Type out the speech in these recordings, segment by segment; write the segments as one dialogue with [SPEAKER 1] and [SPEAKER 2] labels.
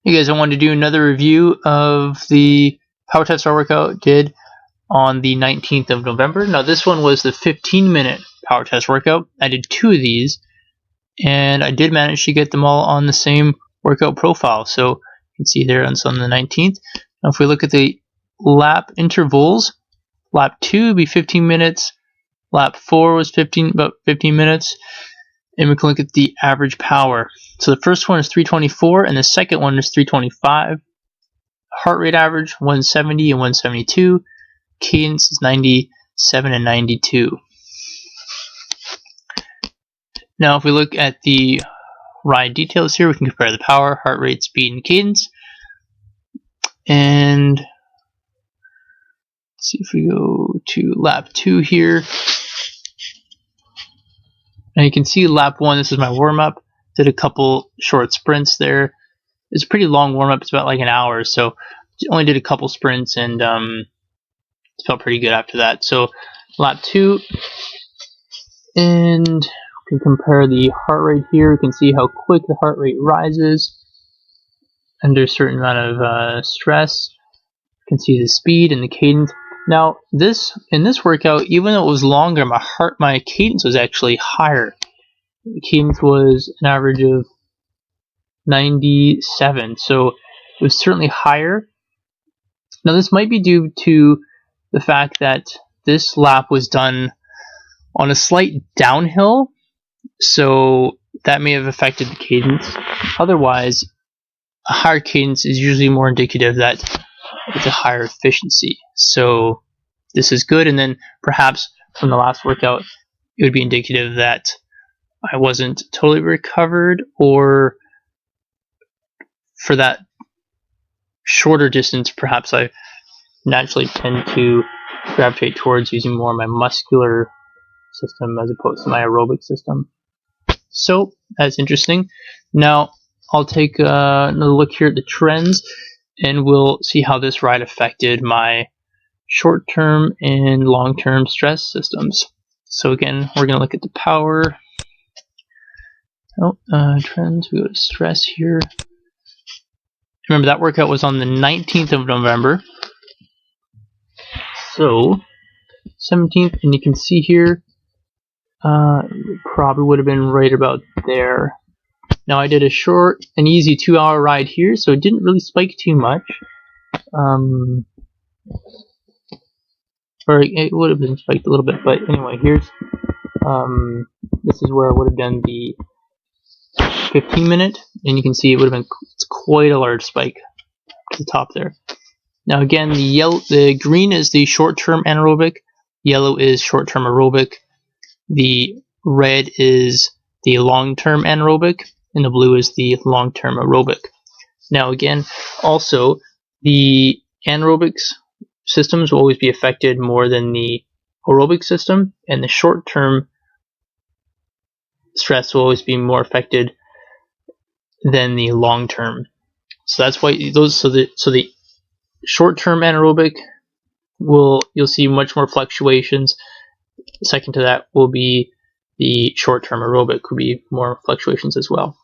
[SPEAKER 1] Hey guys, I wanted to do another review of the power test workout I did on the 19th of November. Now this one was the 15-minute power test workout. I did 2 of these and I did manage to get them all on the same workout profile. So you can see there on the 19th. Now if we look at the lap intervals, lap 2 would be 15 minutes, lap 4 was about 15 minutes, and we can look at the average power. So the first one is 324 and the second one is 325. Heart rate average 170 and 172. Cadence is 97 and 92. Now if we look at the ride details here, we can compare the power, heart rate, speed, and cadence. And let's see if we go to lap 2 here. Now you can see lap 1, this is my warm-up. Did a couple short sprints there. It's a pretty long warm-up, it's about like an hour, so only did a couple sprints and it felt pretty good after that. So lap 2, and we can compare the heart rate here. You can see how quick the heart rate rises under a certain amount of stress. You can see the speed and the cadence. Now in this workout, even though it was longer, my cadence was actually higher. The cadence was an average of 97, so it was certainly higher. Now this might be due to the fact that this lap was done on a slight downhill, so that may have affected the cadence. Otherwise, a higher cadence is usually more indicative that it's a higher efficiency. So this is good, and then perhaps from the last workout, it would be indicative that I wasn't totally recovered, or for that shorter distance, perhaps I naturally tend to gravitate towards using more of my muscular system as opposed to my aerobic system. So that's interesting. Now I'll take another look here at the trends, and we'll see how this ride affected my short-term and long-term stress systems. So again, we're going to look at the power. Trends, we go to stress here. Remember, that workout was on the 19th of November. So 17th, and you can see here, probably would have been right about there. Now I did a short and easy 2-hour ride here, so it didn't really spike too much. Or it would have been spiked a little bit, but anyway, here's this is where I would have done the 15-minute, and you can see it would have been quite a large spike to the top there. Now again, the green is the short-term anaerobic, yellow is short-term aerobic, the red is the long-term anaerobic, and the blue is the long-term aerobic. Now again, also the anaerobics systems will always be affected more than the aerobic system, and the short-term stress will always be more affected than the long-term. So that's why the short-term anaerobic you'll see much more fluctuations. Second to that will be the short-term aerobic, will be more fluctuations as well.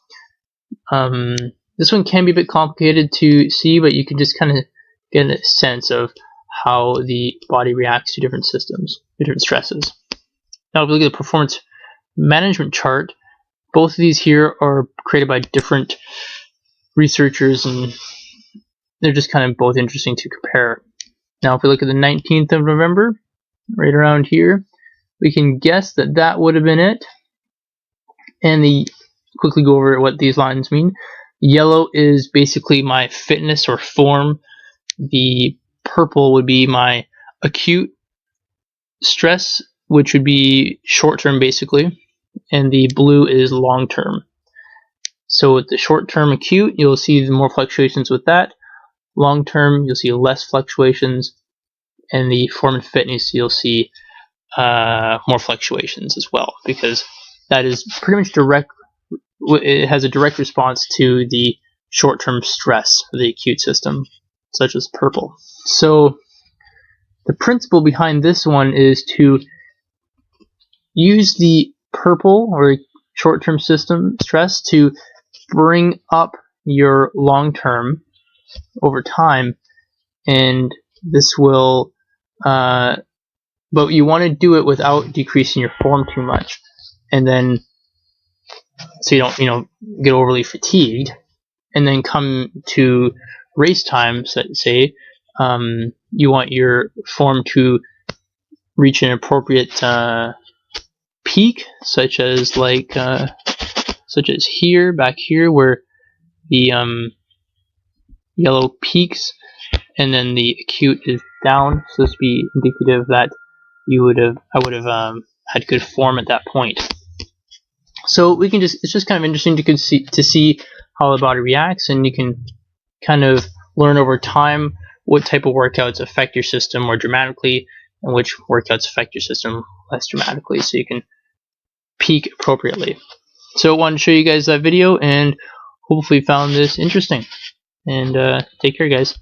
[SPEAKER 1] This one can be a bit complicated to see, but you can just kind of get a sense of how the body reacts to different systems, different stresses. Now if we look at the performance management chart, both of these here are created by different researchers, and they're just kind of both interesting to compare. Now if we look at the 19th of November, right around here, we can guess that that would have been it. And quickly go over what these lines mean. Yellow is basically my fitness or form. The purple would be my acute stress, which would be short-term basically, and the blue is long-term. So with the short-term acute, you'll see more fluctuations with that. Long-term, you'll see less fluctuations, and the form and fitness, you'll see more fluctuations as well, because that is pretty much direct. It has a direct response to the short-term stress of the acute system, such as purple. So the principle behind this one is to use the purple or short-term system stress to bring up your long term over time, and this will but you want to do it without decreasing your form too much, and then so you don't get overly fatigued, and then come to race times that say you want your form to reach an appropriate peak, such as here, back here, where the yellow peaks and then the acute is down. So this would be indicative that I would have had good form at that point. So it's just kind of interesting to see how the body reacts, and you can kind of learn over time what type of workouts affect your system more dramatically and which workouts affect your system less dramatically, so you can peak appropriately. So I wanted to show you guys that video, and hopefully you found this interesting. And take care, guys.